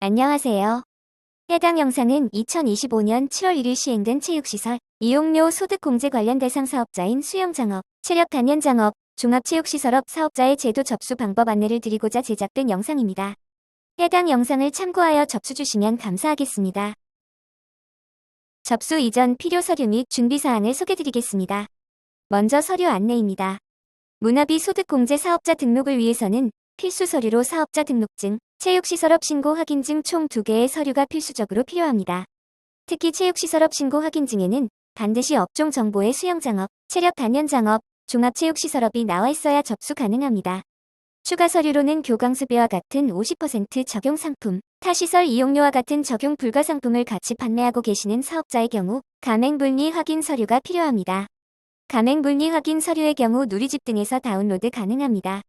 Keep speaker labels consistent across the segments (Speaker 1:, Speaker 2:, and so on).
Speaker 1: 안녕하세요. 해당 영상은 2025년 7월 1일 시행된 체육시설, 이용료 소득공제 관련 대상 사업자인 수영장업, 체력단련장업, 종합체육시설업 사업자의 제도 접수 방법 안내를 드리고자 제작된 영상입니다. 해당 영상을 참고하여 접수 주시면 감사하겠습니다. 접수 이전 필요 서류 및 준비사항을 소개드리겠습니다. 먼저 서류 안내입니다. 문화비 소득공제 사업자 등록을 위해서는 필수 서류로 사업자 등록증, 체육시설업 신고 확인증 총 2개의 서류가 필수적으로 필요합니다. 특히 체육시설업 신고 확인증에는 반드시 업종 정보의 수영장업, 체력단련장업, 종합체육시설업이 나와 있어야 접수 가능합니다. 추가 서류로는 교광수비와 같은 50% 적용 상품, 타시설 이용료와 같은 적용 불가 상품을 같이 판매하고 계시는 사업자의 경우 가맹분리 확인 서류가 필요합니다. 가맹분리 확인 서류의 경우 누리집 등에서 다운로드 가능합니다.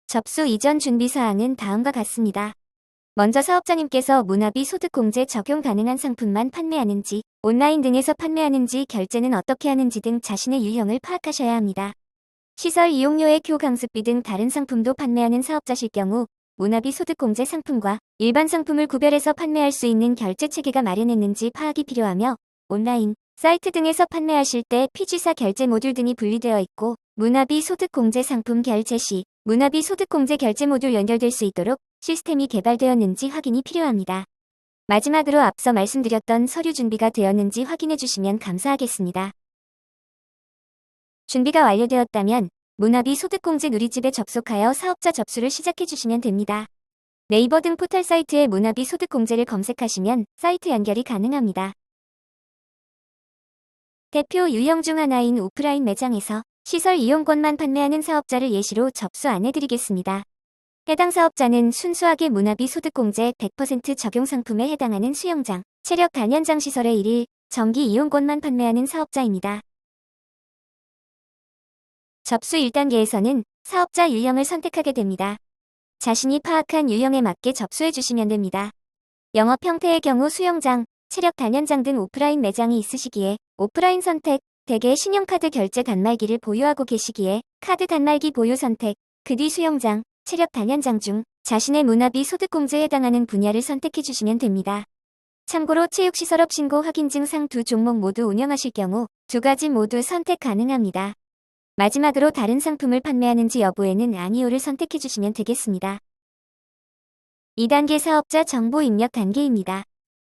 Speaker 1: 접수 이전 준비사항은 다음과 같습니다. 먼저 사업자님께서 문화비 소득공제 적용 가능한 상품만 판매하는지, 온라인 등에서 판매하는지, 결제는 어떻게 하는지 등 자신의 유형을 파악하셔야 합니다. 시설 이용료의 교강습비 등 다른 상품도 판매하는 사업자실 경우 문화비 소득공제 상품과 일반 상품을 구별해서 판매할 수 있는 결제 체계가 마련했는지 파악이 필요하며, 온라인, 사이트 등에서 판매하실 때 피지사 결제 모듈 등이 분리되어 있고 문화비 소득공제 상품 결제 시 문화비 소득공제 결제 모듈 연결될 수 있도록 시스템이 개발되었는지 확인이 필요합니다. 마지막으로 앞서 말씀드렸던 서류 준비가 되었는지 확인해 주시면 감사하겠습니다. 준비가 완료되었다면 문화비 소득공제 누리집에 접속하여 사업자 접수를 시작해 주시면 됩니다. 네이버 등 포털 사이트에 문화비 소득공제를 검색하시면 사이트 연결이 가능합니다. 대표 유형 중 하나인 오프라인 매장에서 시설 이용권만 판매하는 사업자를 예시로 접수 안내드리겠습니다. 해당 사업자는 순수하게 문화비 소득공제 100% 적용 상품에 해당하는 수영장, 체력 단련장 시설의 1일 정기 이용권만 판매하는 사업자입니다. 접수 1단계에서는 사업자 유형을 선택하게 됩니다. 자신이 파악한 유형에 맞게 접수해 주시면 됩니다. 영업 형태의 경우 수영장, 체력 단련장 등 오프라인 매장이 있으시기에 오프라인 선택, 대개 신용카드 결제 단말기를 보유하고 계시기에 카드 단말기 보유 선택, 그 뒤 수영장, 체력 단련장 중 자신의 문화비 소득공제에 해당하는 분야를 선택해 주시면 됩니다. 참고로 체육시설업 신고 확인증 상 두 종목 모두 운영하실 경우 두 가지 모두 선택 가능합니다. 마지막으로 다른 상품을 판매하는지 여부에는 아니오를 선택해 주시면 되겠습니다. 2단계 사업자 정보 입력 단계입니다.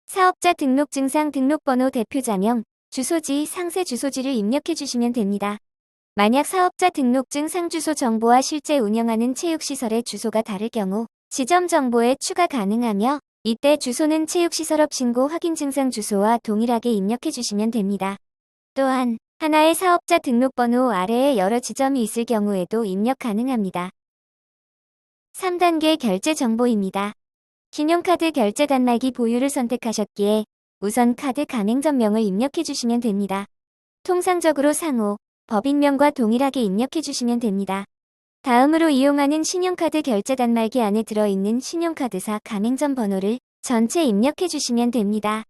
Speaker 1: 사업자 등록증상 등록번호 대표자명, 주소지, 상세 주소지를 입력해 주시면 됩니다. 만약 사업자 등록증 상 주소 정보와 실제 운영하는 체육시설의 주소가 다를 경우 지점 정보에 추가 가능하며, 이때 주소는 체육시설업 신고 확인증상 주소와 동일하게 입력해 주시면 됩니다. 또한 하나의 사업자 등록번호 아래에 여러 지점이 있을 경우에도 입력 가능합니다. 3단계 결제 정보입니다. 신용카드 결제 단말기 보유를 선택하셨기에 우선 카드 가맹점명을 입력해 주시면 됩니다. 통상적으로 상호, 법인명과 동일하게 입력해 주시면 됩니다. 다음으로 이용하는 신용카드 결제 단말기 안에 들어있는 신용카드사 가맹점 번호를 전체 입력해 주시면 됩니다.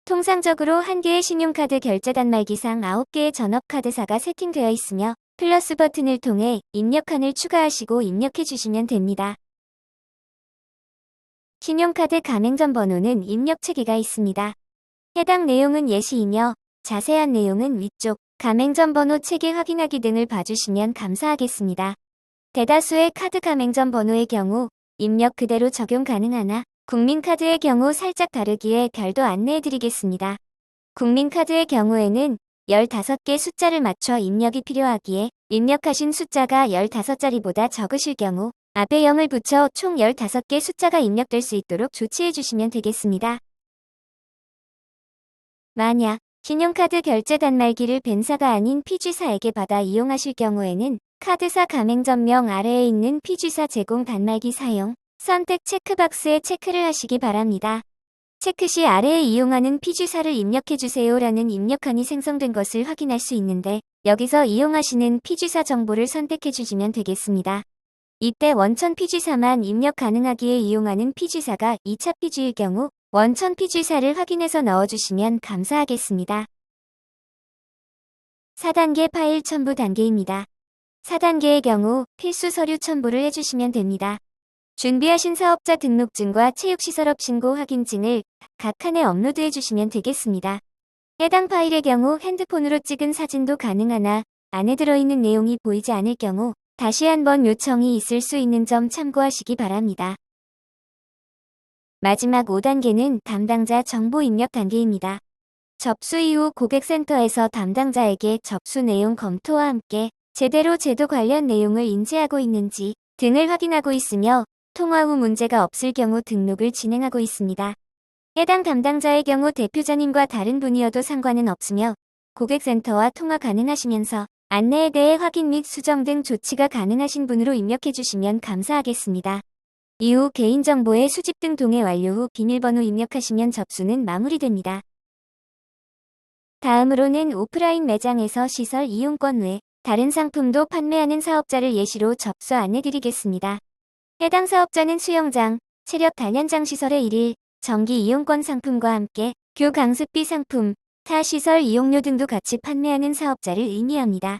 Speaker 1: 통상적으로 한 개의 신용카드 결제 단말기상 9개의 전업카드사가 세팅되어 있으며 플러스 버튼을 통해 입력칸을 추가하시고 입력해 주시면 됩니다. 신용카드 가맹점 번호는 입력 체계가 있습니다. 해당 내용은 예시이며 자세한 내용은 위쪽 가맹점 번호 체계 확인하기 등을 봐주시면 감사하겠습니다. 대다수의 카드 가맹점 번호의 경우 입력 그대로 적용 가능하나 국민카드의 경우 살짝 다르기에 별도 안내해드리겠습니다. 국민카드의 경우에는 15개 숫자를 맞춰 입력이 필요하기에 입력하신 숫자가 15자리보다 적으실 경우 앞에 0을 붙여 총 15개 숫자가 입력될 수 있도록 조치해 주시면 되겠습니다. 만약 신용카드 결제 단말기를 벤사가 아닌 피지사에게 받아 이용하실 경우에는 카드사 가맹점명 아래에 있는 피지사 제공 단말기 사용, 선택 체크박스에 체크를 하시기 바랍니다. 체크 시 아래에 이용하는 피지사를 입력해주세요 라는 입력칸이 생성된 것을 확인할 수 있는데, 여기서 이용하시는 피지사 정보를 선택해주시면 되겠습니다. 이때 원천 피지사만 입력 가능하기에 이용하는 피지사가 2차 피지일 경우 원천 피지사를 확인해서 넣어주시면 감사하겠습니다. 4단계 파일 첨부 단계입니다. 4단계의 경우 필수 서류 첨부를 해주시면 됩니다. 준비하신 사업자 등록증과 체육시설업 신고 확인증을 각 칸에 업로드해 주시면 되겠습니다. 해당 파일의 경우 핸드폰으로 찍은 사진도 가능하나 안에 들어있는 내용이 보이지 않을 경우 다시 한번 요청이 있을 수 있는 점 참고하시기 바랍니다. 마지막 5단계는 담당자 정보 입력 단계입니다. 접수 이후 고객센터에서 담당자에게 접수 내용 검토와 함께 제대로 제도 관련 내용을 인지하고 있는지 등을 확인하고 있으며 통화 후 문제가 없을 경우 등록을 진행하고 있습니다. 해당 담당자의 경우 대표자님과 다른 분이어도 상관은 없으며 고객센터와 통화 가능하시면서 안내에 대해 확인 및 수정 등 조치가 가능하신 분으로 입력해 주시면 감사하겠습니다. 이후 개인정보의 수집 등 동의 완료 후 비밀번호 입력하시면 접수는 마무리됩니다. 다음으로는 오프라인 매장에서 시설 이용권 외 다른 상품도 판매하는 사업자를 예시로 접수 안내드리겠습니다. 해당 사업자는 수영장, 체력 단련장 시설의 1일 정기 이용권 상품과 함께 교 강습비 상품, 타 시설 이용료 등도 같이 판매하는 사업자를 의미합니다.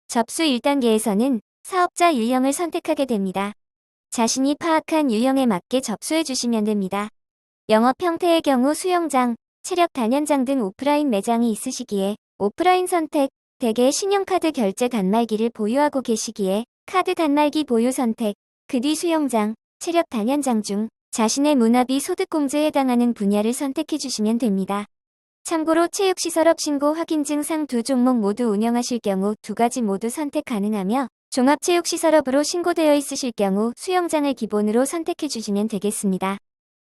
Speaker 1: 접수 1단계에서는 사업자 유형을 선택하게 됩니다. 자신이 파악한 유형에 맞게 접수해 주시면 됩니다. 영업 형태의 경우 수영장, 체력 단련장 등 오프라인 매장이 있으시기에 오프라인 선택, 대개 신용카드 결제 단말기를 보유하고 계시기에 카드 단말기 보유 선택, 그 뒤 수영장, 체력 단련장 중 자신의 문화비 소득공제에 해당하는 분야를 선택해 주시면 됩니다. 참고로 체육시설업 신고 확인증 상 두 종목 모두 운영하실 경우 두 가지 모두 선택 가능하며 종합체육시설업으로 신고되어 있으실 경우 수영장을 기본으로 선택해 주시면 되겠습니다.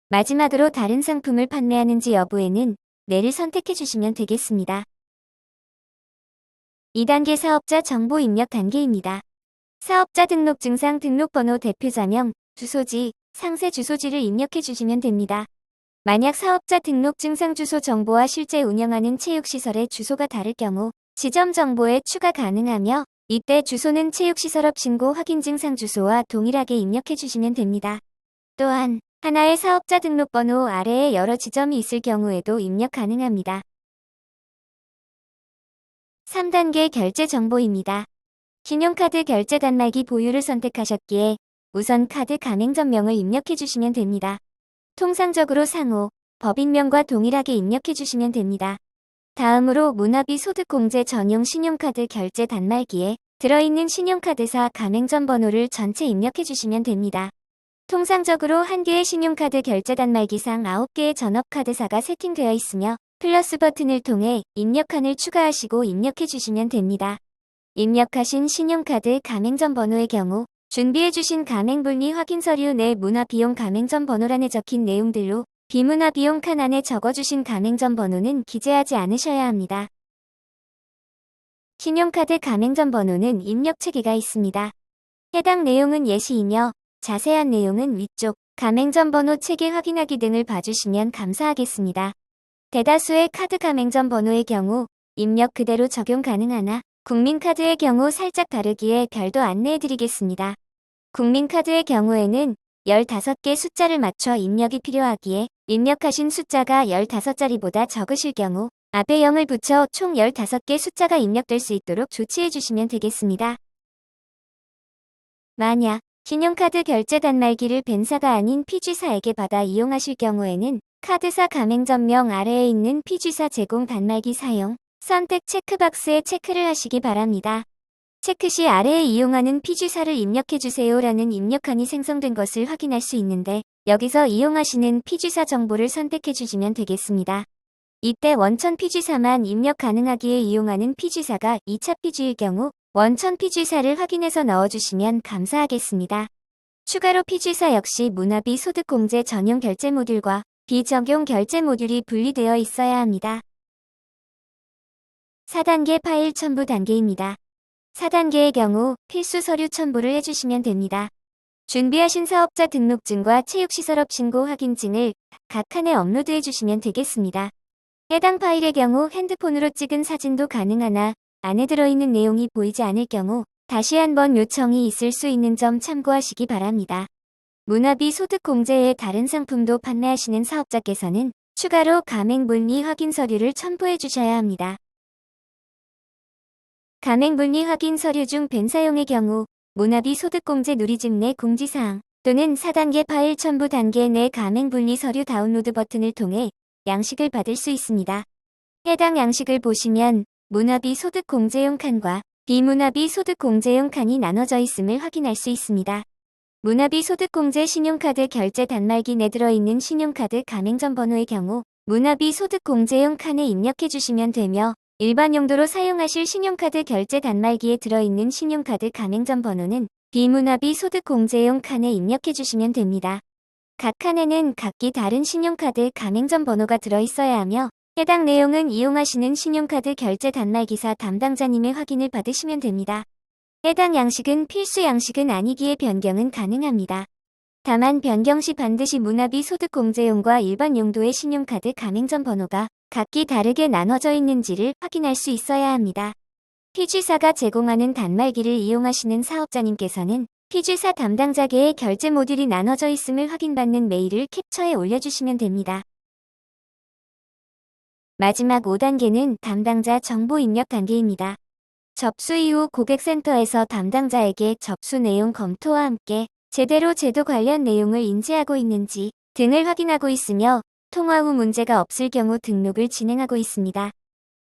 Speaker 1: 마지막으로 다른 상품을 판매하는지 여부에는 네를 선택해 주시면 되겠습니다. 2단계 사업자 정보 입력 단계입니다. 사업자 등록증상 등록번호 대표자명, 주소지, 상세 주소지를 입력해 주시면 됩니다. 만약 사업자 등록증상 주소 정보와 실제 운영하는 체육시설의 주소가 다를 경우 지점 정보에 추가 가능하며 이때 주소는 체육시설업 신고 확인증상 주소와 동일하게 입력해 주시면 됩니다. 또한 하나의 사업자 등록번호 아래에 여러 지점이 있을 경우에도 입력 가능합니다. 3단계 결제 정보입니다. 신용카드 결제 단말기 보유를 선택하셨기에 우선 카드 가맹점명을 입력해 주시면 됩니다. 통상적으로 상호, 법인명과 동일하게 입력해 주시면 됩니다. 다음으로 문화비 소득공제 전용 신용카드 결제 단말기에 들어있는 신용카드사 가맹점 번호를 전체 입력해 주시면 됩니다. 통상적으로 한 개의 신용카드 결제 단말기상 9개의 전업카드사가 세팅되어 있으며 플러스 버튼을 통해 입력칸을 추가하시고 입력해 주시면 됩니다. 입력하신 신용카드 가맹점 번호의 경우 준비해 주신 가맹분리 확인 서류 내 문화비용 가맹점 번호란에 적힌 내용들로 비문화비용 칸 안에 적어주신 가맹점 번호는 기재하지 않으셔야 합니다. 신용카드 가맹점 번호는 입력 체계가 있습니다. 해당 내용은 예시이며 자세한 내용은 위쪽 가맹점 번호 체계 확인하기 등을 봐주시면 감사하겠습니다. 대다수의 카드 가맹점 번호의 경우 입력 그대로 적용 가능하나 국민카드의 경우 살짝 다르기에 별도 안내해드리겠습니다. 국민카드의 경우에는 15개 숫자를 맞춰 입력이 필요하기에 입력하신 숫자가 15자리보다 적으실 경우 앞에 0을 붙여 총 15개 숫자가 입력될 수 있도록 조치해 주시면 되겠습니다. 만약 신용카드 결제 단말기를 벤사가 아닌 피지사에게 받아 이용하실 경우에는 카드사 가맹점명 아래에 있는 피지사 제공 단말기 사용, 선택 체크박스에 체크를 하시기 바랍니다. 체크 시 아래에 이용하는 피지사를 입력해주세요 라는 입력칸이 생성된 것을 확인할 수 있는데 여기서 이용하시는 피지사 정보를 선택해 주시면 되겠습니다. 이때 원천 피지사만 입력 가능하기에 이용하는 피지사가 2차 피지일 경우 원천 피지사를 확인해서 넣어주시면 감사하겠습니다. 추가로 피지사 역시 문화비 소득공제 전용 결제 모듈과 비적용 결제 모듈이 분리되어 있어야 합니다. 4단계 파일 첨부 단계입니다. 4단계의 경우 필수 서류 첨부를 해주시면 됩니다. 준비하신 사업자 등록증과 체육시설업 신고 확인증을 각 칸에 업로드해 주시면 되겠습니다. 해당 파일의 경우 핸드폰으로 찍은 사진도 가능하나 안에 들어있는 내용이 보이지 않을 경우 다시 한번 요청이 있을 수 있는 점 참고하시기 바랍니다. 문화비 소득공제 외 다른 상품도 판매하시는 사업자께서는 추가로 가맹분리 확인 서류를 첨부해 주셔야 합니다. 가맹분리 확인 서류 중 벤사용의 경우 문화비 소득공제 누리집 내 공지사항 또는 4단계 파일 첨부 단계 내 가맹분리 서류 다운로드 버튼을 통해 양식을 받을 수 있습니다. 해당 양식을 보시면 문화비 소득공제용 칸과 비문화비 소득공제용 칸이 나눠져 있음을 확인할 수 있습니다. 문화비 소득공제 신용카드 결제 단말기 내 들어있는 신용카드 가맹점 번호의 경우 문화비 소득공제용 칸에 입력해 주시면 되며 일반 용도로 사용하실 신용카드 결제 단말기에 들어있는 신용카드 가맹점 번호는 비문화비 소득공제용 칸에 입력해 주시면 됩니다. 각 칸에는 각기 다른 신용카드 가맹점 번호가 들어있어야 하며 해당 내용은 이용하시는 신용카드 결제 단말기사 담당자님의 확인을 받으시면 됩니다. 해당 양식은 필수 양식은 아니기에 변경은 가능합니다. 다만 변경 시 반드시 문화비 소득공제용과 일반 용도의 신용카드 가맹점 번호가 각기 다르게 나눠져 있는지를 확인할 수 있어야 합니다. 피쥐사가 제공하는 단말기를 이용하시는 사업자님께서는 피쥐사 담당자계의 결제 모듈이 나눠져 있음을 확인받는 메일을 캡처해 올려주시면 됩니다. 마지막 5단계는 담당자 정보 입력 단계입니다. 접수 이후 고객센터에서 담당자에게 접수 내용 검토와 함께 제대로 제도 관련 내용을 인지하고 있는지 등을 확인하고 있으며 통화 후 문제가 없을 경우 등록을 진행하고 있습니다.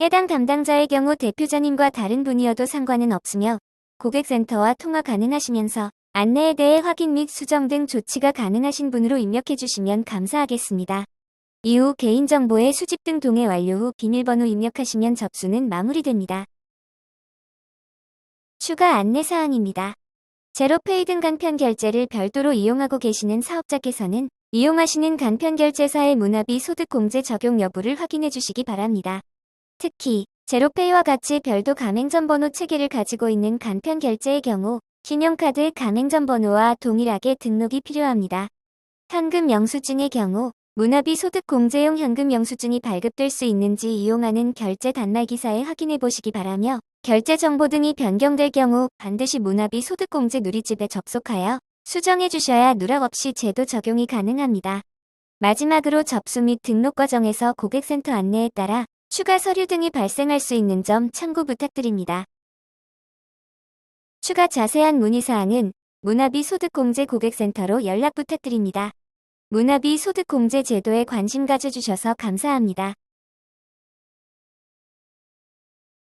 Speaker 1: 해당 담당자의 경우 대표자님과 다른 분이어도 상관은 없으며 고객센터와 통화 가능하시면서 안내에 대해 확인 및 수정 등 조치가 가능하신 분으로 입력해 주시면 감사하겠습니다. 이후 개인정보의 수집 등 동의 완료 후 비밀번호 입력하시면 접수는 마무리됩니다. 추가 안내사항입니다. 제로페이 등 간편결제를 별도로 이용하고 계시는 사업자께서는 이용하시는 간편결제사의 문화비 소득공제 적용 여부를 확인해 주시기 바랍니다. 특히 제로페이와 같이 별도 가맹점 번호 체계를 가지고 있는 간편결제의 경우 신용카드 가맹점 번호와 동일하게 등록이 필요합니다. 현금 영수증의 경우 문화비 소득공제용 현금 영수증이 발급될 수 있는지 이용하는 결제 단말기사에 확인해 보시기 바라며 결제 정보 등이 변경될 경우 반드시 문화비 소득공제 누리집에 접속하여 수정해 주셔야 누락 없이 제도 적용이 가능합니다. 마지막으로 접수 및 등록 과정에서 고객센터 안내에 따라 추가 서류 등이 발생할 수 있는 점 참고 부탁드립니다. 추가 자세한 문의사항은 문화비 소득공제 고객센터로 연락 부탁드립니다. 문화비 소득공제 제도에 관심 가져주셔서 감사합니다.